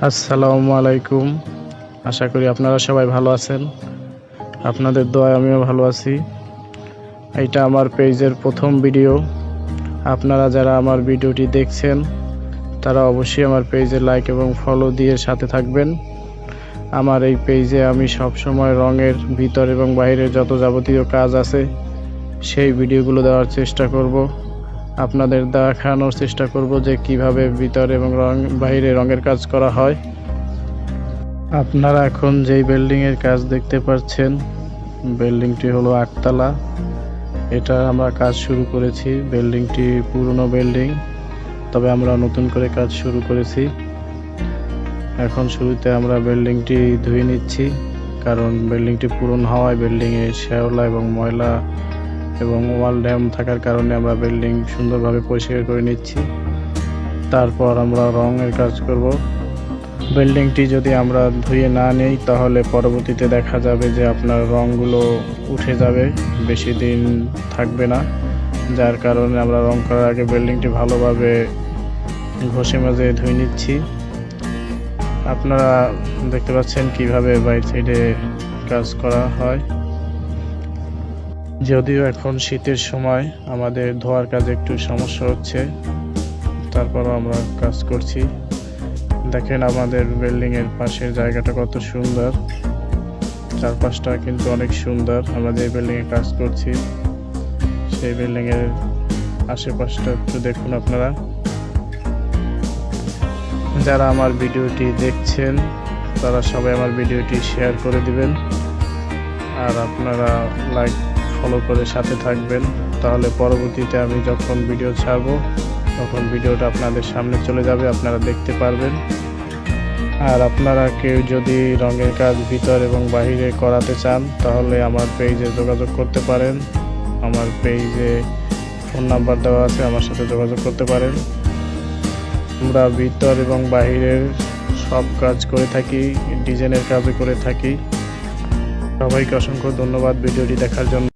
আসসালামু আলাইকুম। আশা করি আপনারা সবাই ভালো আছেন। আপনাদের দোয়ায় আমিও ভালো আছি। এটা আমার পেজের প্রথম ভিডিও। আপনারা যারা আমার ভিডিওটি দেখছেন তারা অবশ্যই আমার পেজে লাইক এবং ফলো দিয়ে সাথে থাকবেন। আমার এই পেজে আমি সব সময় রঙের ভিতর এবং বাইরের যত যাবতীয় কাজ আছে সেই ভিডিওগুলো দেওয়ার চেষ্টা করব। আপনাদের দেখানোর চেষ্টা করব যে কিভাবে ভিতর এবং বাইরে রঙের কাজ করা হয়। আপনারা এখন যেই বিল্ডিংয়ের কাজ দেখতে পাচ্ছেন, বিল্ডিংটি হলো 8 তলা। এটা আমরা কাজ শুরু করেছি। বিল্ডিংটি পুরনো বিল্ডিং, তবে আমরা নতুন করে কাজ শুরু করেছি। এখন শুরুতে আমরা বিল্ডিংটি ধুয়ে নিচ্ছি, কারণ বিল্ডিংটি পুরনো হওয়ায় বিল্ডিংয়ে শ্যাওলা এবং ময়লা এবং ওয়াল ড্যাম থাকার কারণে আমরা বিল্ডিং সুন্দরভাবে পরিষ্কার করে নিচ্ছি। তারপর আমরা রঙের কাজ করব। বিল্ডিংটি যদি আমরা ধুয়ে না নেই তাহলে পরবর্তীতে দেখা যাবে যে আপনার রঙগুলো উঠে যাবে, বেশি দিন থাকবে না। যার কারণে আমরা রং করার আগে বিল্ডিংটি ভালোভাবে ঘষে মাজে ধুয়ে নিচ্ছি। আপনারা দেখতে পাচ্ছেন কিভাবে বাইরে সাইডে কাজ করা হয়। যদিও এখন শীতের সময় আমাদের ধোয়ার কাজে একটু সমস্যা হচ্ছে, তারপরও আমরা কাজ করছি। দেখেন আমাদের বিল্ডিংয়ের পাশের জায়গাটা কত সুন্দর, চারপাশটা কিন্তু অনেক সুন্দর। আমরা যে বিল্ডিংয়ে কাজ করছি সেই বিল্ডিংয়ের আশেপাশটা একটু দেখুন আপনারা। যারা আমার ভিডিওটি দেখছেন তারা সবাই আমার ভিডিওটি শেয়ার করে দিবেন, আর আপনারা লাইক ফলো করে সাথে থাকবেন। তাহলে পরবর্তীতে আমি যখন ভিডিও ছাড়বো তখন ভিডিওটা আপনাদের সামনে চলে যাবে, আপনারা দেখতে পারবেন। আর আপনারা কেউ যদি রঙের কাজ ভিতর এবং বাহিরে করাতে চান তাহলে আমার পেজে যোগাযোগ করতে পারেন। আমার পেজে ফোন নাম্বার দেওয়া আছে, আমার সাথে যোগাযোগ করতে পারেন। আমরা ভিতর এবং বাহিরের সব কাজ করে থাকি, ডিজাইনের কাজও করে থাকি। সবাইকে অসংখ্য ধন্যবাদ ভিডিওটি দেখার জন্য।